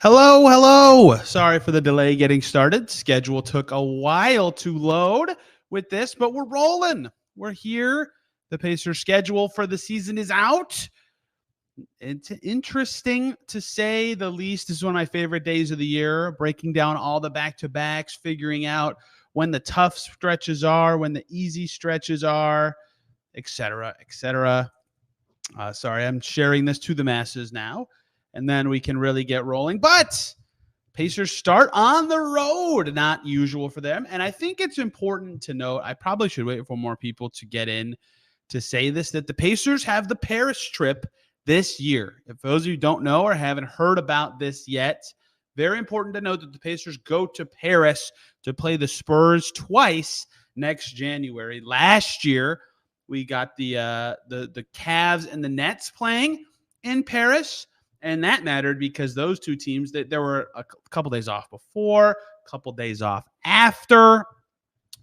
Hello, hello. Sorry for the delay getting started. Schedule took a while to load with this, but we're rolling. We're here. The Pacers' schedule for the season is out. It's interesting to say the least. This is one of my favorite days of the year, breaking down all the back-to-backs, figuring out when the tough stretches are, when the easy stretches are, etc., etc. Sorry, I'm sharing this to the masses now, and then we can really get rolling. But Pacers start on the road, not usual for them. And I think it's important to note, I probably should wait for more people to get in to say this, that the Pacers have the Paris trip this year. If those of you don't know or haven't heard about this yet, very important to note that the Pacers go to Paris to play the Spurs twice next January. Last year, we got the Cavs and the Nets playing in Paris, and that mattered because those two teams, that there were a couple days off before, a couple days off after,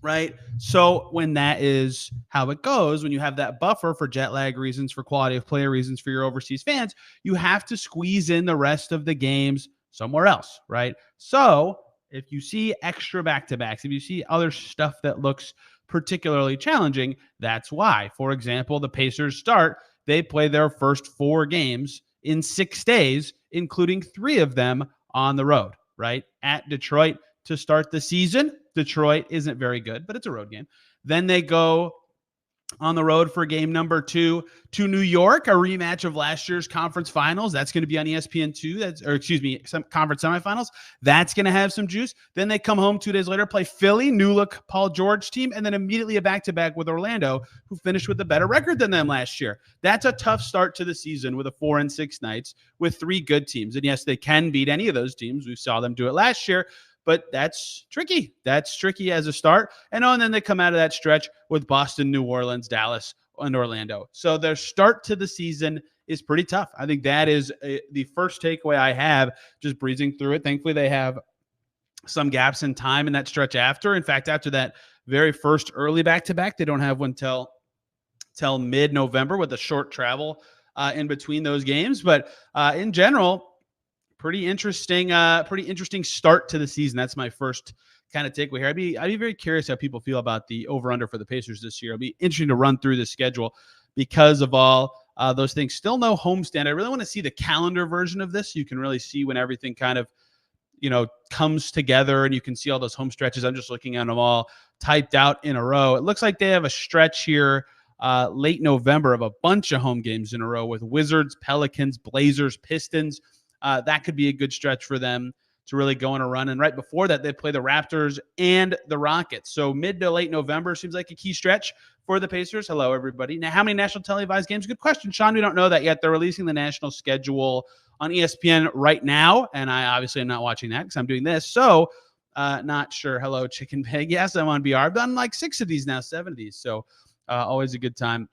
right? So when that is how it goes, when you have that buffer for jet lag reasons, for quality of player reasons for your overseas fans, you have to squeeze in the rest of the games somewhere else, right? So if you see extra back-to-backs, if you see other stuff that looks particularly challenging, that's why. For example, the Pacers they play their first 4 games in 6 days, including 3 of them on the road, right? At Detroit to start the season. Detroit isn't very good, but it's a road game. Then they go on the road for game number 2 to New York, a rematch of last year's conference finals. That's going to be on ESPN2. Some conference semifinals. That's going to have some juice. Then they come home 2 days later, play Philly, new look Paul George team, and then immediately a back-to-back with Orlando, who finished with a better record than them last year. That's a tough start to the season with a 4-6 nights with 3 good teams. And yes, they can beat any of those teams. We saw them do it last year. But that's tricky. That's tricky as a start. And then they come out of that stretch with Boston, New Orleans, Dallas, and Orlando. So their start to the season is pretty tough. I think that is the first takeaway I have, just breezing through it. Thankfully, they have some gaps in time in that stretch after. In fact, after that very first early back-to-back, they don't have one till mid-November with a short travel in between those games. But in general, pretty interesting start to the season. That's my first kind of takeaway here. I'd be very curious how people feel about the over-under for the Pacers this year. It'll be interesting to run through the schedule because of all those things. Still no homestand. I really want to see the calendar version of this. You can really see when everything kind of, comes together and you can see all those home stretches. I'm just looking at them all typed out in a row. It looks like they have a stretch here late November of a bunch of home games in a row with Wizards, Pelicans, Blazers, Pistons. That could be a good stretch for them to really go on a run. And right before that, they play the Raptors and the Rockets. So mid to late November seems like a key stretch for the Pacers. Hello, everybody. Now, how many national televised games? Good question, Sean. We don't know that yet. They're releasing the national schedule on ESPN right now, and I obviously am not watching that because I'm doing this. So not sure. Hello, Chicken Pig. Yes, I'm on BR. I've done like 6 of these now, 7 of these. So always a good time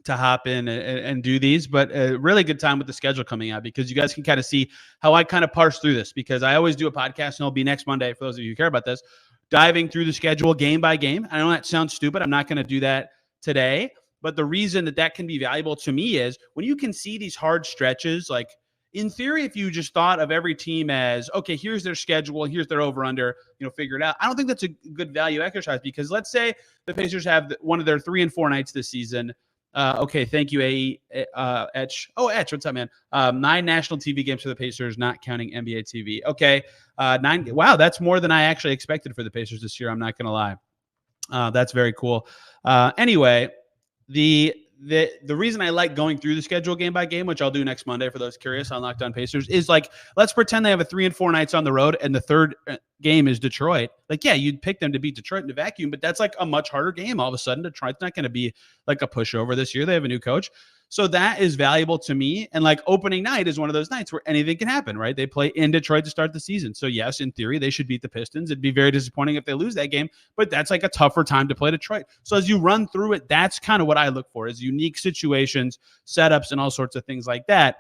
to hop in and do these, but a really good time with the schedule coming out because you guys can kind of see how I kind of parse through this, because I always do a podcast, and it'll be next Monday for those of you who care about this, diving through the schedule game by game. I know that sounds stupid. I'm not going to do that today, but the reason that can be valuable to me is when you can see these hard stretches, like in theory, if you just thought of every team as, okay, here's their schedule, here's their over under, figure it out. I don't think that's a good value exercise, because let's say the Pacers have one of their 3 and 4 nights this season. Okay, thank you, Etch. Oh, Etch, what's up, man? 9 national TV games for the Pacers, not counting NBA TV. Okay, 9. Wow, that's more than I actually expected for the Pacers this year. I'm not going to lie. That's very cool. Anyway, the reason I like going through the schedule game by game, which I'll do next Monday for those curious on Locked On Pacers, is like, let's pretend they have a 3 and 4 nights on the road and the third game is Detroit. Like, yeah, you'd pick them to beat Detroit in a vacuum, but that's like a much harder game. All of a sudden, Detroit's not going to be like a pushover this year. They have a new coach. So that is valuable to me. And like opening night is one of those nights where anything can happen, right? They play in Detroit to start the season. So yes, in theory, they should beat the Pistons. It'd be very disappointing if they lose that game, but that's like a tougher time to play Detroit. So as you run through it, that's kind of what I look for, is unique situations, setups, and all sorts of things like that.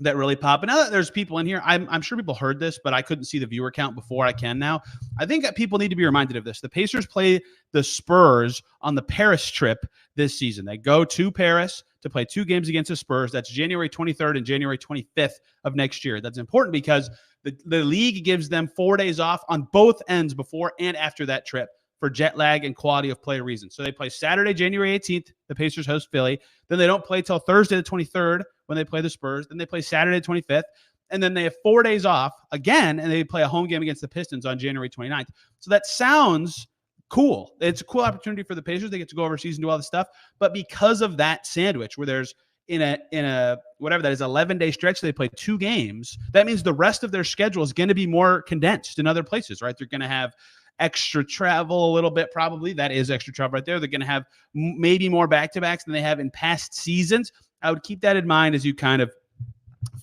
that really pop. And now that there's people in here, I'm sure people heard this, but I couldn't see the viewer count before. I can now. I think that people need to be reminded of this. The Pacers play the Spurs on the Paris trip this season. They go to Paris to play 2 games against the Spurs. That's January 23rd and January 25th of next year. That's important because the league gives them 4 days off on both ends before and after that trip for jet lag and quality of play reasons. So they play Saturday, January 18th. The Pacers host Philly. Then they don't play till Thursday the 23rd when they play the Spurs. Then they play Saturday the 25th. And then they have 4 days off again, and they play a home game against the Pistons on January 29th. So that sounds cool. It's a cool opportunity for the Pacers. They get to go overseas and do all this stuff. But because of that sandwich where there's in a whatever that is 11-day stretch, they play 2 games. That means the rest of their schedule is going to be more condensed in other places, right? They're going to have extra travel a little bit, probably. That is extra travel right there. They're going to have maybe more back-to-backs than they have in past seasons. I would keep that in mind as you kind of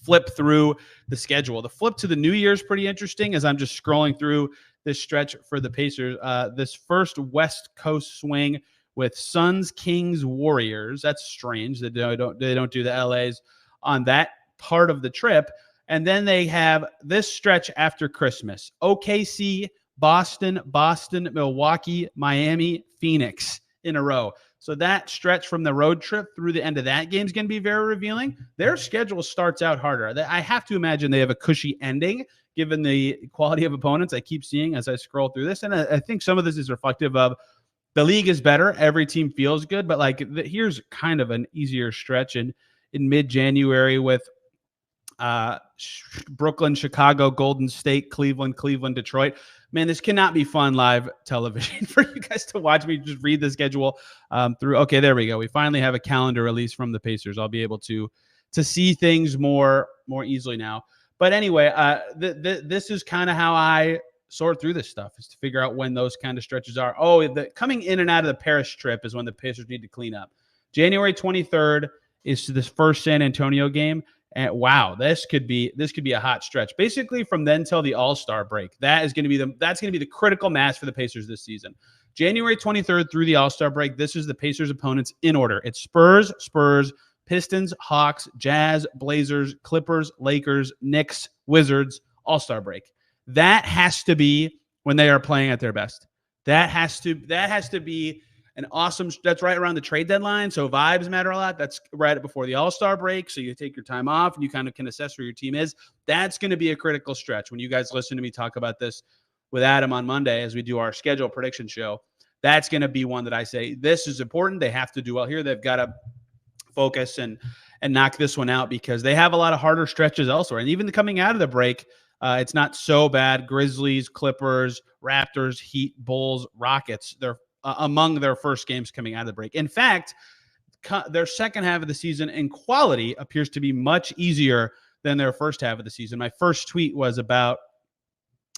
flip through the schedule. The flip to the New Year is pretty interesting as I'm just scrolling through this stretch for the Pacers. This first West Coast swing with Suns, Kings, Warriors. That's strange that they don't do the LAs on that part of the trip. And then they have this stretch after Christmas. OKC, Boston, Milwaukee, Miami, Phoenix in a row. So that stretch from the road trip through the end of that game is going to be very revealing. Their schedule starts out harder. I have to imagine they have a cushy ending given the quality of opponents I keep seeing as I scroll through this. And I think some of this is reflective of the league is better. Every team feels good. But here's kind of an easier stretch in mid-January with Brooklyn, Chicago, Golden State, Cleveland, Detroit. Man, this cannot be fun live television for you guys to watch me just read the schedule through. Okay, there we go. We finally have a calendar release from the Pacers. I'll be able to see things more easily now. But anyway, this is kind of how I sort through this stuff, is to figure out when those kind of stretches are. Coming in and out of the Paris trip is when the Pacers need to clean up. January 23rd is to this first San Antonio game. And wow, this could be a hot stretch. Basically, from then till the AllStar break, that's going to be the critical mass for the Pacers this season. January 23rd through the AllStar break, this is the Pacers' opponents in order. It's Spurs, Pistons, Hawks, Jazz, Blazers, Clippers, Lakers, Knicks, Wizards, AllStar break. That has to be when they are playing at their best. That has to be an awesome. That's right around the trade deadline, so vibes matter a lot. That's right before the All-Star break, so you take your time off and you kind of can assess where your team is. That's going to be a critical stretch. When you guys listen to me talk about this with Adam on Monday as we do our schedule prediction show, that's going to be one that I say this is important. They have to do well here. They've got to focus and knock this one out because they have a lot of harder stretches elsewhere. And even coming out of the break, it's not so bad. Grizzlies, Clippers, Raptors, Heat, Bulls, Rockets. They're among their first games coming out of the break. In fact, their second half of the season in quality appears to be much easier than their first half of the season. My first tweet was about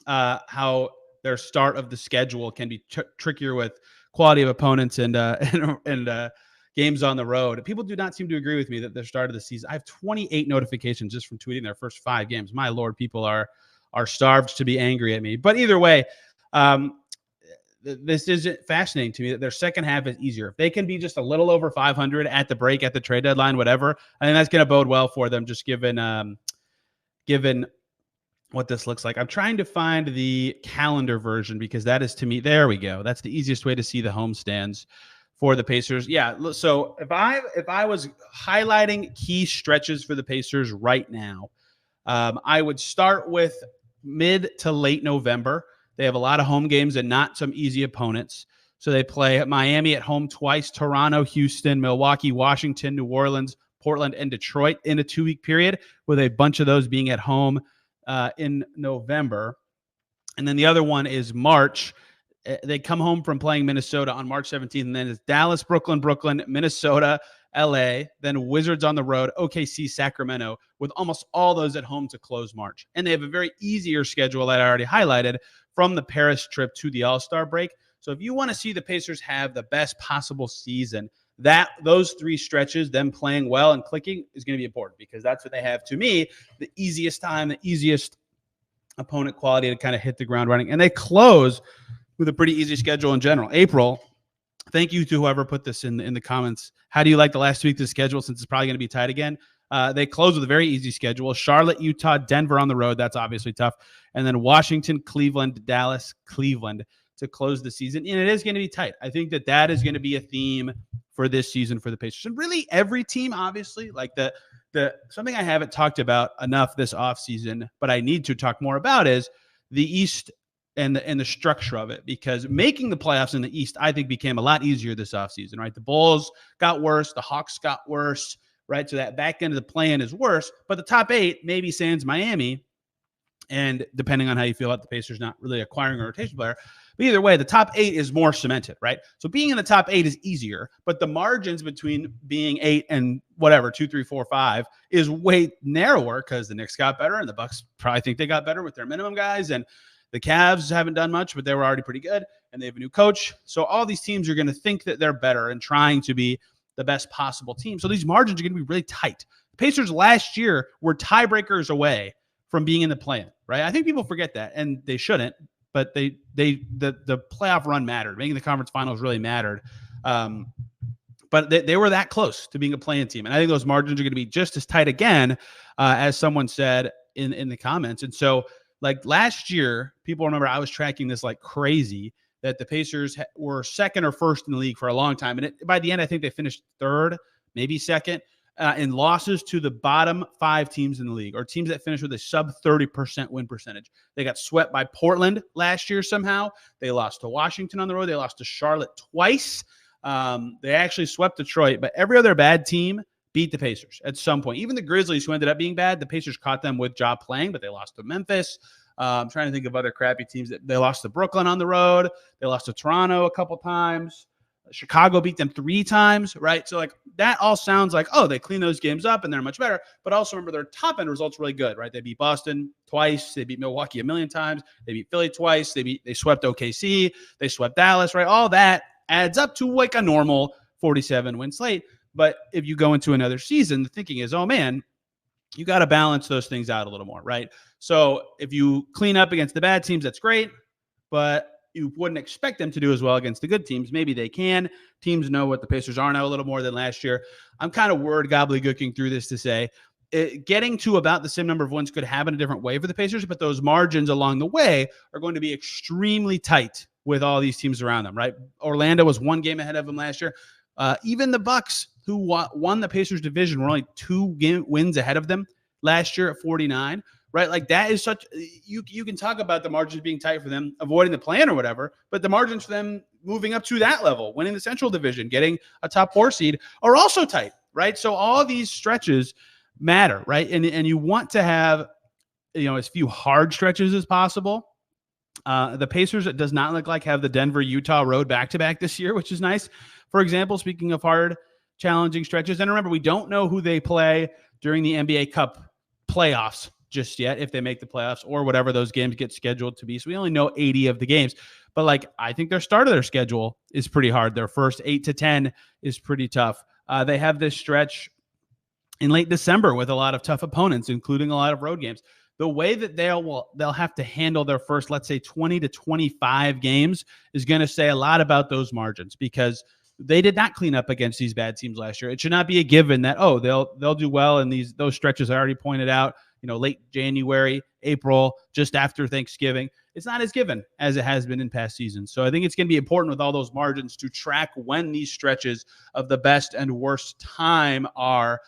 how their start of the schedule can be trickier with quality of opponents and games on the road. People do not seem to agree with me that their start of the season. I have 28 notifications just from tweeting their first 5 games. My Lord, people are starved to be angry at me. But either way, this is fascinating to me that their second half is easier. If they can be just a little over 500 at the break, at the trade deadline, whatever, I think that's going to bode well for them, just given what this looks like. I'm trying to find the calendar version because that is, to me, there we go. That's the easiest way to see the homestands for the Pacers. Yeah, so if I was highlighting key stretches for the Pacers right now, I would start with mid to late November. They have a lot of home games and not some easy opponents. So they play Miami at home twice, Toronto, Houston, Milwaukee, Washington, New Orleans, Portland, and Detroit in a 2-week period, with a bunch of those being at home in November. And then the other one is March. They come home from playing Minnesota on March 17th, and then it's Dallas, Brooklyn, Minnesota, LA, then Wizards on the road, OKC, Sacramento, with almost all those at home to close March. And they have a very easier schedule that I already highlighted from the Paris trip to the All-Star break. So if you want to see the Pacers have the best possible season, those 3 stretches, them playing well and clicking, is going to be important because that's what they have, to me, the easiest time, the easiest opponent quality to kind of hit the ground running. And they close with a pretty easy schedule in general. April, thank you to whoever put this in the comments. How do you like the last week of the schedule since it's probably going to be tight again? They close with a very easy schedule. Charlotte, Utah, Denver on the road. That's obviously tough. And then Washington, Cleveland, Dallas, Cleveland to close the season. And it is going to be tight. I think that is going to be a theme for this season for the Pacers. And really every team, obviously, like the something I haven't talked about enough this offseason, but I need to talk more about is the East and the structure of it, because making the playoffs in the East, I think, became a lot easier this offseason, right? The Bulls got worse. The Hawks got worse, right? So that back end of the play-in is worse, but the top 8, maybe sans Miami, and depending on how you feel about the Pacers not really acquiring a rotation player. But either way, the top 8 is more cemented, right? So being in the top 8 is easier, but the margins between being 8 and whatever, 2, 3, 4, 5 is way narrower because the Knicks got better and the Bucks probably think they got better with their minimum guys. And the Cavs haven't done much, but they were already pretty good, and they have a new coach. So all these teams are going to think that they're better and trying to be the best possible team. So these margins are going to be really tight. The Pacers last year were tiebreakers away from being in the play-in, right? I think people forget that, and they shouldn't, but the playoff run mattered. Making the conference finals really mattered. But they were that close to being a play-in team. And I think those margins are going to be just as tight again, as someone said in the comments. And so, like last year, people remember I was tracking this like crazy, that the Pacers were second or first in the league for a long time. And by the end, I think they finished third, maybe second, in losses to the bottom 5 teams in the league, or teams that finished with a sub 30% win percentage. They got swept by Portland last year somehow. They lost to Washington on the road. They lost to Charlotte twice. They actually swept Detroit, but every other bad team beat the Pacers at some point. Even the Grizzlies, who ended up being bad, the Pacers caught them with Ja playing, but they lost to Memphis. I'm trying to think of other crappy teams. That they lost to Brooklyn on the road. They lost to Toronto a couple times. Chicago beat them 3 times, right? So like that all sounds like, oh, they clean those games up and they're much better. But also remember their top end results really good, right? They beat Boston twice. They beat Milwaukee a million times. They beat Philly twice. They swept OKC. They swept Dallas, right? All that adds up to like a normal 47 win slate. But if you go into another season, the thinking is, oh man, you got to balance those things out a little more, right? So if you clean up against the bad teams, that's great, but you wouldn't expect them to do as well against the good teams. Maybe they can. Teams know what the Pacers are now a little more than last year. I'm kind of word gobbledygooking through this to say getting to about the same number of wins could happen a different way for the Pacers, but those margins along the way are going to be extremely tight with all these teams around them, right? Orlando was 1 game ahead of them last year. Even the Bucks, who won the Pacers division, were only 2 wins ahead of them last year at 49. Right, like that is such. You can talk about the margins being tight for them, avoiding the plan or whatever, but the margins for them moving up to that level, winning the Central Division, getting a top 4 seed, are also tight, right? So all these stretches matter, right? And you want to have, as few hard stretches as possible. The Pacers, it does not look like, have the Denver-Utah road back-to-back this year, which is nice. For example, speaking of hard, challenging stretches, and remember, we don't know who they play during the NBA Cup playoffs just yet, if they make the playoffs or whatever those games get scheduled to be. So we only know 80 of the games. But like, I think their start of their schedule is pretty hard. Their first 8 to 10 is pretty tough. They have this stretch in late December with a lot of tough opponents, including a lot of road games. The way that they'll have to handle their first, let's say, 20 to 25 games is going to say a lot about those margins, because they did not clean up against these bad teams last year. It should not be a given that, oh, they'll do well in those stretches I already pointed out, late January, April, just after Thanksgiving. It's not as given as it has been in past seasons. So I think it's going to be important with all those margins to track when these stretches of the best and worst time are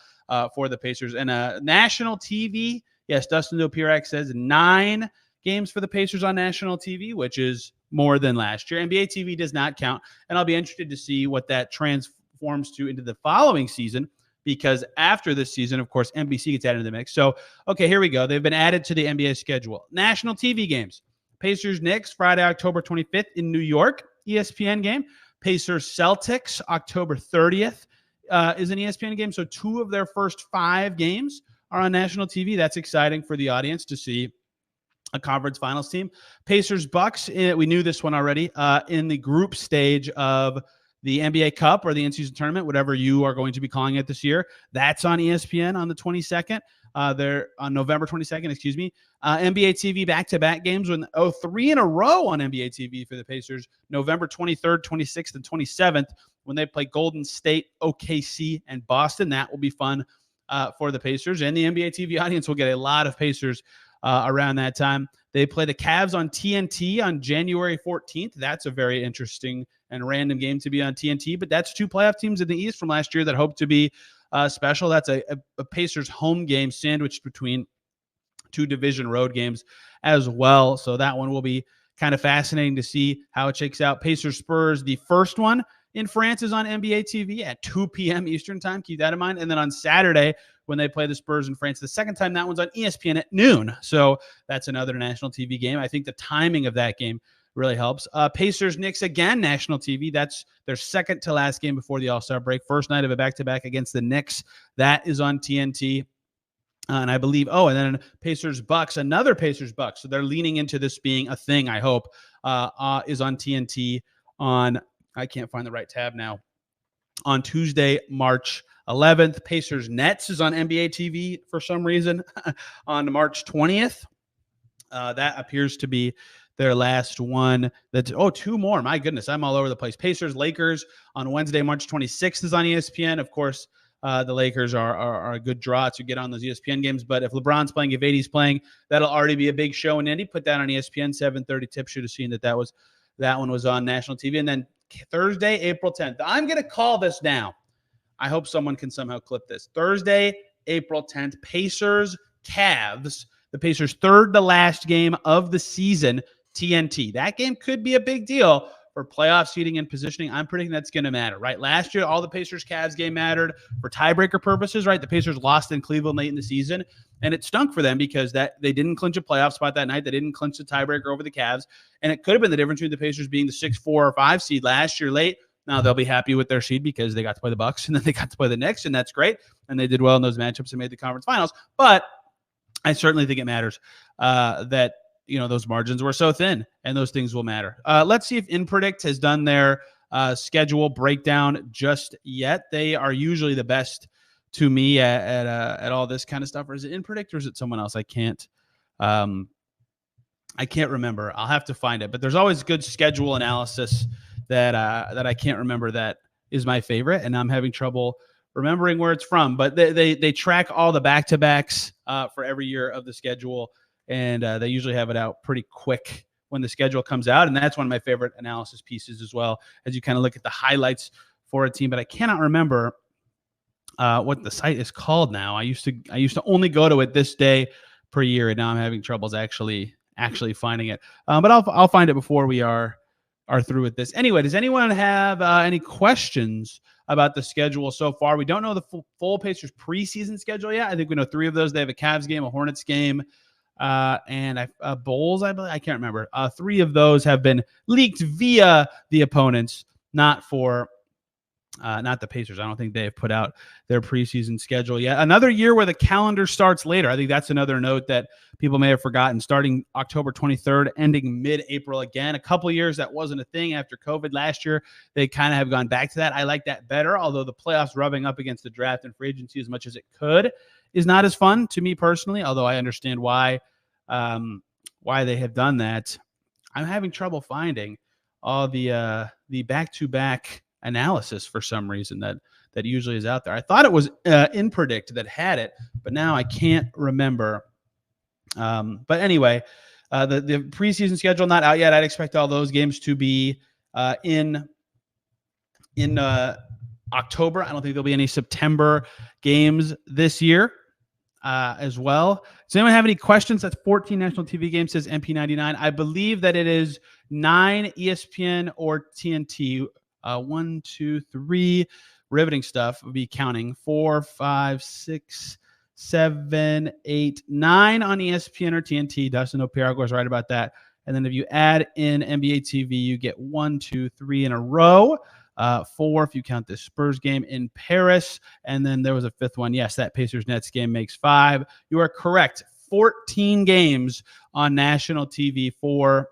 for the Pacers. And national TV, yes, Dustin Dopirak says 9 games for the Pacers on national TV, which is more than last year. NBA TV does not count, and I'll be interested to see what that transforms to into the following season, because after this season, of course, NBC gets added to the mix. So, okay, here we go. They've been added to the NBA schedule. National TV games. Pacers-Knicks, Friday, October 25th in New York, ESPN game. Pacers-Celtics, October 30th is an ESPN game. So 2 of their first 5 games are on national TV. That's exciting for the audience to see a conference finals team. Pacers-Bucks, we knew this one already, in the group stage of the NBA Cup or the in-season tournament, whatever you are going to be calling it this year. That's on ESPN on the 22nd. They're on November 22nd, excuse me. NBA TV back-to-back games with 3 in a row on NBA TV for the Pacers. November 23rd, 26th, and 27th when they play Golden State, OKC, and Boston. That will be fun for the Pacers, and the NBA TV audience will get a lot of Pacers around that time. They play the Cavs on TNT on January 14th. That's a very interesting and random game to be on TNT, but that's two playoff teams in the East from last year that hope to be special. That's a Pacers home game sandwiched between two division road games as well. So that one will be kind of fascinating to see how it shakes out. Pacers Spurs, the first one in France, is on NBA TV at 2 p.m. Eastern time. Keep that in mind. And then on Saturday, when they play the Spurs in France, the second time, that one's on ESPN at noon. So that's another national TV game. I think the timing of that game really helps. Pacers Knicks, again, national TV. That's their second to last game before the All-Star break. First night of a back-to-back against the Knicks. That is on TNT. And I believe, and then Pacers Bucks, another Pacers Bucks. So they're leaning into this being a thing, I hope, is on TNT on, I can't find the right tab now, on Tuesday, March 11th. Pacers Nets is on NBA TV for some reason on March 20th. That appears to be their last one. That's two more. My goodness, I'm all over the place. Pacers Lakers on Wednesday, March 26th is on ESPN. Of course, the Lakers are a good draw to get on those ESPN games. But if LeBron's playing, if AD's playing, that'll already be a big show in Indy. Put that on ESPN, 7:30 tip. Should have seen that one was on national TV. And then Thursday, April 10th. I'm going to call this now. I hope someone can somehow clip this. Thursday, April 10th, Pacers Cavs. The Pacers' third to last game of the season, TNT. That game could be a big deal for playoff seeding and positioning. I'm predicting that's going to matter, right? Last year, all the Pacers-Cavs game mattered for tiebreaker purposes, right? The Pacers lost in Cleveland late in the season, and it stunk for them because they didn't clinch a playoff spot that night. They didn't clinch the tiebreaker over the Cavs, and it could have been the difference between the Pacers being the 6, 4, or 5 seed last year late. Now they'll be happy with their seed because they got to play the Bucks, and then they got to play the Knicks, and that's great, and they did well in those matchups and made the conference finals. But I certainly think it matters that those margins were so thin, and those things will matter. Let's see if InPredict has done their schedule breakdown just yet. They are usually the best to me at all this kind of stuff. Or is it InPredict or is it someone else? I can't remember. I'll have to find it. But there's always good schedule analysis that I can't remember that is my favorite, and I'm having trouble remembering where it's from. But they track all the back-to-backs for every year of the schedule. And they usually have it out pretty quick when the schedule comes out. And that's one of my favorite analysis pieces as well, as you kind of look at the highlights for a team. But I cannot remember what the site is called now. I used to only go to it this day per year, and now I'm having troubles actually finding it. But I'll find it before we are through with this. Anyway, does anyone have any questions about the schedule so far? We don't know the full Pacers preseason schedule yet. I think we know 3 of those. They have a Cavs game, a Hornets game, and Bulls, I believe. I can't remember. 3 of those have been leaked via the opponents, not the Pacers. I don't think they have put out their preseason schedule yet. Another year where the calendar starts later. I think that's another note that people may have forgotten. Starting October 23rd, ending mid-April again. A couple of years that wasn't a thing after COVID last year. They kind of have gone back to that. I like that better, although the playoffs rubbing up against the draft and free agency as much as it could is not as fun to me personally, although I understand why they have done that. I'm having trouble finding all the back-to-back analysis for some reason that usually is out there. I thought it was InPredict that had it, but now I can't remember. But anyway, the preseason schedule not out yet. I'd expect all those games to be in October. I don't think there'll be any September games this year as well. Does anyone have any questions? That's 14 national TV games, says MP99. I believe that it is 9 ESPN or TNT. 1, 2, 3. Riveting stuff. We'll be counting 4, 5, 6, 7, 8, 9 on ESPN or TNT. Dustin O'Piarago is right about that. And then if you add in NBA TV, you get 1, 2, 3 in a row. 4 if you count the Spurs game in Paris. And then there was a 5th one. Yes, that Pacers-Nets game makes 5. You are correct. 14 games on national TV for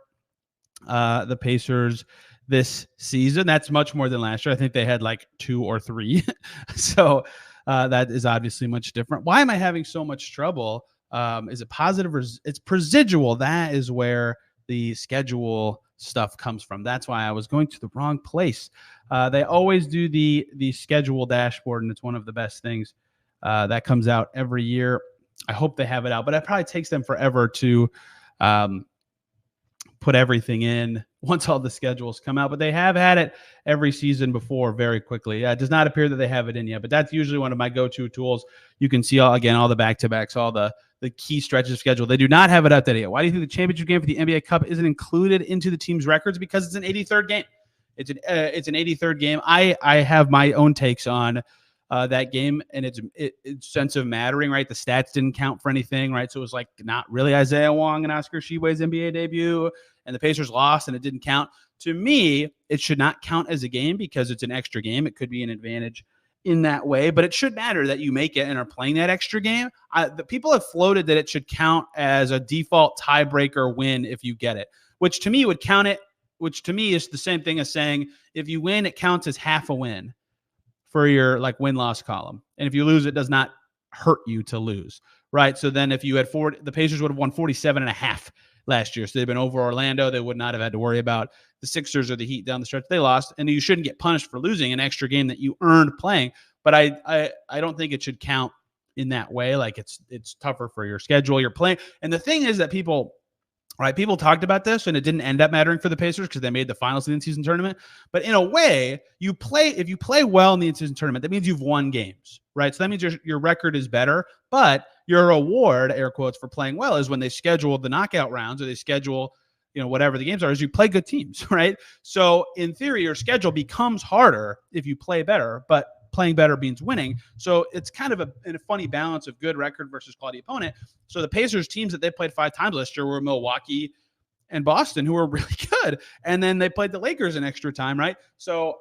the Pacers this season. That's much more than last year. I think they had like 2 or 3. So that is obviously much different. Why am I having so much trouble? Is it positive or it's residual? That is where the schedule stuff comes from. That's why I was going to the wrong place. They always do the schedule dashboard, and it's one of the best things That comes out every year. I hope they have it out, but it probably takes them forever to put everything in once all the schedules come out. But they have had it every season before very quickly. It does not appear that they have it in yet, but that's usually one of my go-to tools. You can see, all the back-to-backs, all the key stretches of schedule. They do not have it updated yet. Why do you think the championship game for the NBA Cup isn't included into the team's records? Because it's an 83rd game. It's an 83rd game. I have my own takes on that game and its sense of mattering, right? The stats didn't count for anything, right? So it was like not really Isaiah Wong and Oscar Tshiebwe's NBA debut, and the Pacers lost and it didn't count. To me, it should not count as a game because it's an extra game. It could be an advantage in that way, but it should matter that you make it and are playing that extra game. The people have floated that it should count as a default tiebreaker win if you get it, which to me would count it, which to me is the same thing as saying if you win, it counts as half a win for your like win-loss column. And if you lose, it does not hurt you to lose, right? So then if you had the Pacers would have won 47.5 last year. So they've been over Orlando. They would not have had to worry about the Sixers or the Heat down the stretch. They lost, and you shouldn't get punished for losing an extra game that you earned playing. But I don't think it should count in that way. Like it's tougher for your schedule. You're playing. And the thing is that people talked about this, and it didn't end up mattering for the Pacers because they made the finals of the in-season tournament. But in a way, if you play well in the in-season tournament, that means you've won games, right? So that means your record is better. But your reward, air quotes, for playing well is when they schedule the knockout rounds or they schedule, whatever the games are, is you play good teams, right? So in theory, your schedule becomes harder if you play better, but playing better means winning. So it's kind of a funny balance of good record versus quality opponent. So the Pacers teams that they played 5 times last year were Milwaukee and Boston, who were really good. And then they played the Lakers in extra time, right? So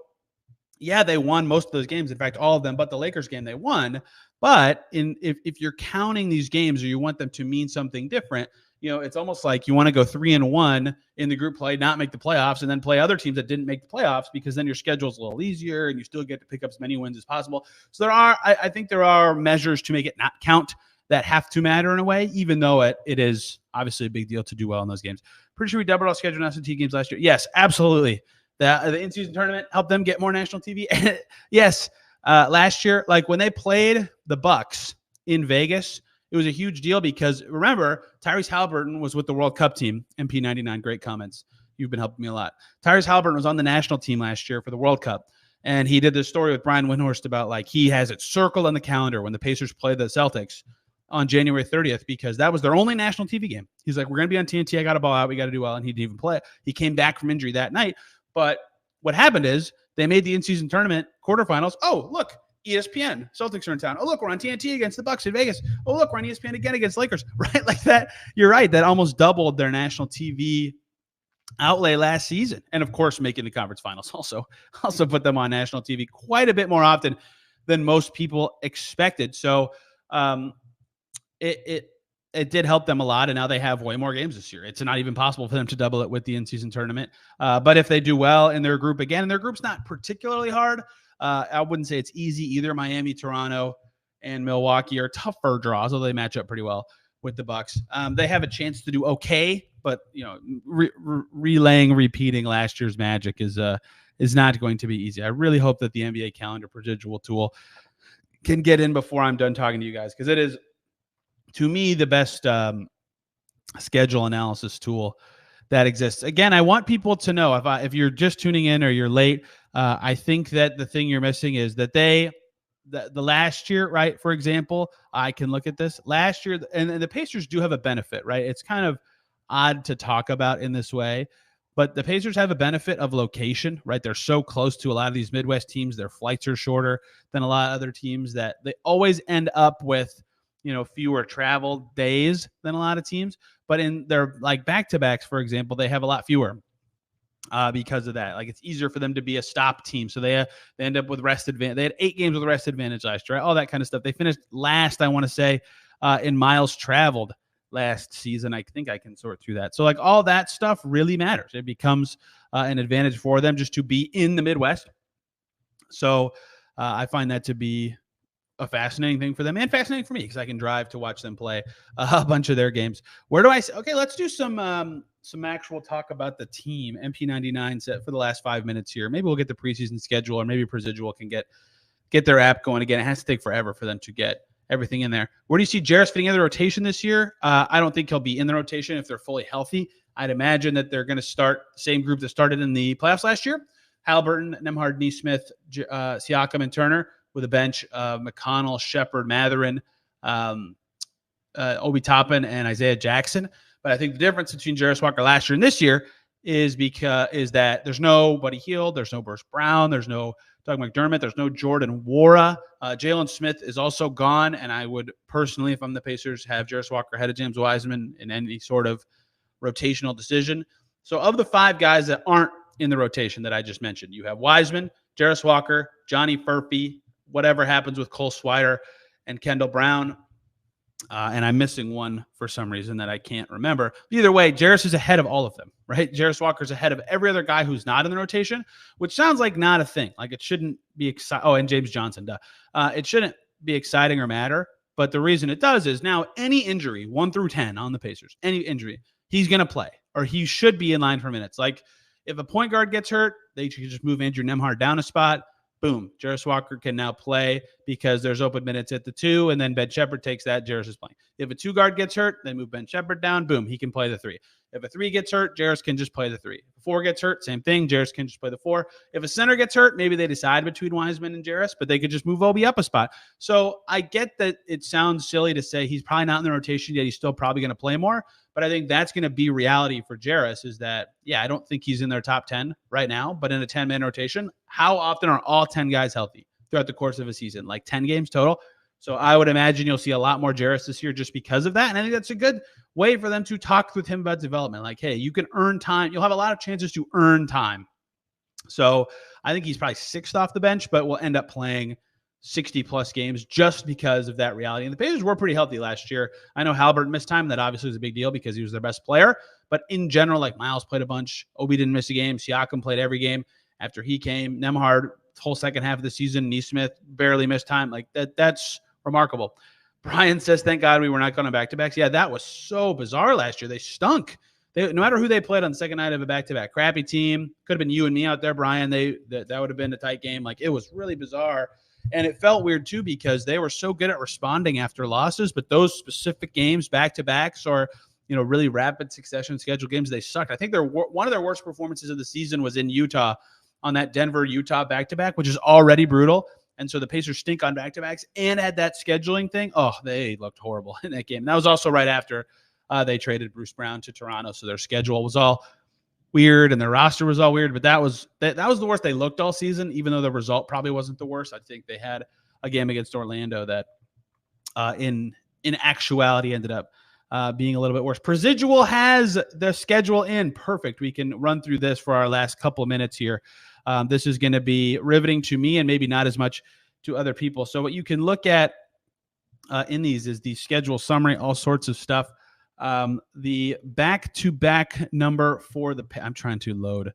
yeah, they won most of those games. In fact, all of them but the Lakers game they won. But if you're counting these games or you want them to mean something different, it's almost like you want to go 3-1 in the group play, not make the playoffs, and then play other teams that didn't make the playoffs, because then your schedule's a little easier and you still get to pick up as many wins as possible. So I think there are measures to make it not count that have to matter in a way, even though it is obviously a big deal to do well in those games. Pretty sure we doubled our schedule national TV games last year. Yes, absolutely. The in-season tournament helped them get more national TV. Yes, last year, like when they played the Bucks in Vegas, it was a huge deal because, remember, Tyrese Halliburton was with the World Cup team. MP99, great comments. You've been helping me a lot. Tyrese Halliburton was on the national team last year for the World Cup. And he did this story with Brian Windhorst about, like, he has it circled on the calendar when the Pacers play the Celtics on January 30th because that was their only national TV game. He's like, we're going to be on TNT. I got a ball out. We got to do well. And he didn't even play. He came back from injury that night. But what happened is they made the in-season tournament quarterfinals. Oh, look. ESPN, Celtics are in town. Oh, look, we're on TNT against the Bucks in Vegas. Oh, look, we're on ESPN again against Lakers, right? Like that. You're right. That almost doubled their national TV outlay last season. And of course, making the conference finals also put them on national TV quite a bit more often than most people expected. So it did help them a lot. And now they have way more games this year. It's not even possible for them to double it with the in-season tournament. But if they do well in their group again, and their group's not particularly hard, I wouldn't say it's easy either. Miami, Toronto, and Milwaukee are tougher draws, although they match up pretty well with the Bucks. They have a chance to do okay, but repeating last year's magic is not going to be easy. I really hope that the NBA calendar procedural tool can get in before I'm done talking to you guys, because it is, to me, the best schedule analysis tool that exists. Again, I want people to know, if you're just tuning in or you're late, I think that the thing you're missing is that the last year, right? For example, I can look at this last year, and the Pacers do have a benefit, right? It's kind of odd to talk about in this way, but the Pacers have a benefit of location, right? They're so close to a lot of these Midwest teams. Their flights are shorter than a lot of other teams, that they always end up with, fewer travel days than a lot of teams. But in their like back-to-backs, for example, they have a lot fewer because of that. Like, it's easier for them to be a stop team. So they end up with rest advantage. They had 8 games with rest advantage last year, right? All that kind of stuff. They finished last, I want to say, in miles traveled last season. I think I can sort through that. So like all that stuff really matters. It becomes an advantage for them just to be in the Midwest. So I find that to be a fascinating thing for them, and fascinating for me, because I can drive to watch them play a bunch of their games. Where do I say? Okay, let's do some actual talk about the team. MP99 set for the last 5 minutes here. Maybe we'll get the preseason schedule, or maybe Presidual can get their app going again. It has to take forever for them to get everything in there. Where do you see Jarris fitting in the rotation this year? I don't think he'll be in the rotation if they're fully healthy. I'd imagine that they're going to start the same group that started in the playoffs last year. Halliburton, Nembhard, Nesmith, Siakam, and Turner, with a bench of McConnell, Shepard, Mathurin, Obi Toppin, and Isaiah Jackson. But I think the difference between Jarris Walker last year and this year is that there's no Buddy Hield, there's no Bruce Brown, there's no Doug McDermott, there's no Jordan Nwora. Jalen Smith is also gone, and I would personally, if I'm the Pacers, have Jarris Walker ahead of James Wiseman in any sort of rotational decision. So of the 5 guys that aren't in the rotation that I just mentioned, you have Wiseman, Jarris Walker, Johnny Furphy, whatever happens with Cole Swider and Kendall Brown. And I'm missing one for some reason that I can't remember. Either way, Jarris is ahead of all of them, right? Jarris Walker's ahead of every other guy who's not in the rotation, which sounds like not a thing. Like it shouldn't be exciting. Oh, and James Johnson, duh. It shouldn't be exciting or matter. But the reason it does is now any injury, 1 through 10 on the Pacers, any injury, he's going to play, or he should be in line for minutes. Like if a point guard gets hurt, they should just move Andrew Nembhard down a spot. Boom, Jarris Walker can now play because there's open minutes at the 2, and then Ben Shepherd takes that. Jarris is playing. If a 2 guard gets hurt, they move Ben Shepherd down. Boom, he can play the 3. If a 3 gets hurt, Jarris can just play the 3. If a 4 gets hurt, same thing. Jarris can just play the 4. If a center gets hurt, maybe they decide between Wiseman and Jarris, but they could just move Obi up a spot. So I get that it sounds silly to say he's probably not in the rotation yet. He's still probably going to play more. But I think that's going to be reality for Jarris is that, I don't think he's in their top 10 right now, but in a 10-man rotation, how often are all 10 guys healthy throughout the course of a season? Like 10 games total. So I would imagine you'll see a lot more Jarris this year just because of that. And I think that's a good way for them to talk with him about development. Like, hey, you can earn time. You'll have a lot of chances to earn time. So I think he's probably 6th off the bench, but will end up playing 60-plus games just because of that reality. And the Pacers were pretty healthy last year. I know Halliburton missed time. That obviously was a big deal because he was their best player. But in general, like Miles played a bunch. Obi didn't miss a game. Siakam played every game after he came. Nembhard, whole second half of the season. Nesmith barely missed time. Like that's remarkable. Brian says, thank God we were not going to back-to-backs. Yeah, that was so bizarre last year. They stunk. No matter who they played on the second night of a back-to-back. Crappy team. Could have been you and me out there, Brian. That would have been a tight game. Like it was really bizarre. And it felt weird, too, because they were so good at responding after losses. But those specific games, back-to-backs, or really rapid succession scheduled games, they sucked. I think one of their worst performances of the season was in Utah on that Denver-Utah back-to-back, which is already brutal. And so the Pacers stink on back-to-backs and had that scheduling thing. Oh, they looked horrible in that game. And that was also right after they traded Bruce Brown to Toronto. So their schedule was all weird and their roster was all weird, but that was the worst they looked all season, even though the result probably wasn't the worst. I think they had a game against Orlando that in actuality ended up being a little bit worse. Presidual has the schedule in. Perfect. We can run through this for our last couple of minutes here. This is going to be riveting to me and maybe not as much to other people. So what you can look at in these is the schedule summary, all sorts of stuff. The back-to-back number for I'm trying to load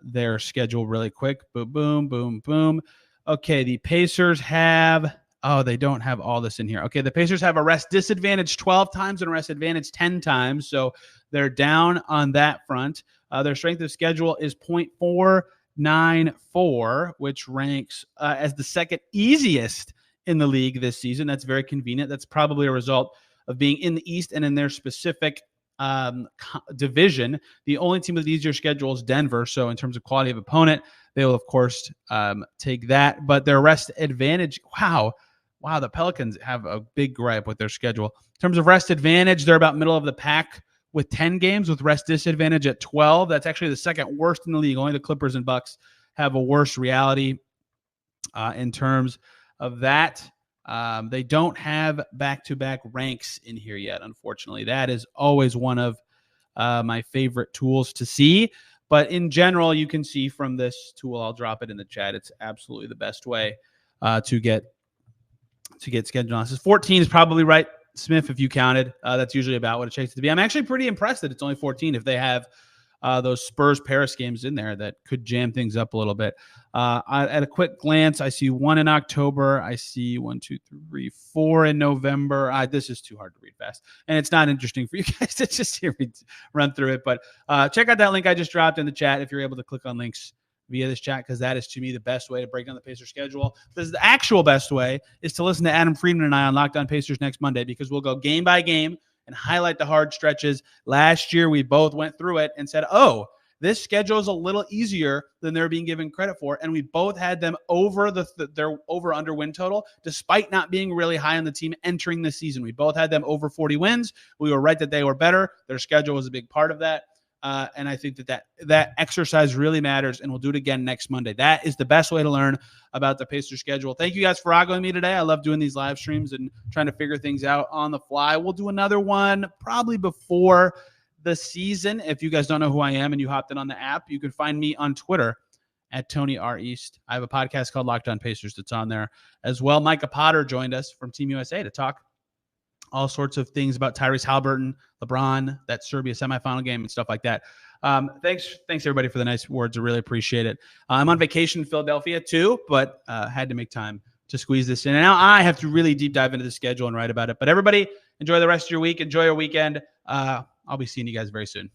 their schedule really quick. Boom, boom, boom, boom. Okay, the Pacers have, they don't have all this in here. Okay, the Pacers have a rest disadvantage 12 times and a rest advantage 10 times. So they're down on that front. Their strength of schedule is 0.494, which ranks as the second easiest in the league this season. That's very convenient. That's probably a result of being in the East and in their specific division. The only team with the easier schedule is Denver. So in terms of quality of opponent, they will, of course, take that. But their rest advantage, wow, the Pelicans have a big gripe with their schedule. In terms of rest advantage, they're about middle of the pack with 10 games, with rest disadvantage at 12. That's actually the second worst in the league. Only the Clippers and Bucks have a worse reality in terms of that. They don't have back-to-back ranks in here yet, unfortunately. That is always one of my favorite tools to see. But in general, you can see from this tool, I'll drop it in the chat. It's absolutely the best way to get schedule analysis. 14 is probably right, Smith, if you counted. That's usually about what it takes it to be. I'm actually pretty impressed that it's only 14 if they have those Spurs-Paris games in there that could jam things up a little bit. At a quick glance, I see 1 in October. I see 1, 2, 3, 4 in November. This is too hard to read fast, and it's not interesting for you guys to just hear me run through it. But check out that link I just dropped in the chat if you're able to click on links via this chat, because that is, to me, the best way to break down the Pacers schedule. The actual best way is to listen to Adam Friedman and I on Locked On Pacers next Monday, because we'll go game by game and highlight the hard stretches. Last year, we both went through it and said, oh, this schedule is a little easier than they're being given credit for. And we both had them over their over-under win total, despite not being really high on the team entering the season. We both had them over 40 wins. We were right that they were better. Their schedule was a big part of that. And I think that exercise really matters, and we'll do it again next Monday. That is the best way to learn about the Pacers schedule. Thank you guys for rocking with me today. I love doing these live streams and trying to figure things out on the fly. We'll do another one probably before the season. If you guys don't know who I am and you hopped in on the app, you can find me on Twitter at Tony R. East. I have a podcast called Locked On Pacers that's on there as well. Micah Potter joined us from Team USA to talk all sorts of things about Tyrese Haliburton, LeBron, that Serbia semifinal game, and stuff like that. Thanks everybody for the nice words. I really appreciate it. I'm on vacation in Philadelphia too, but had to make time to squeeze this in. And now I have to really deep dive into the schedule and write about it. But everybody, enjoy the rest of your week. Enjoy your weekend. I'll be seeing you guys very soon.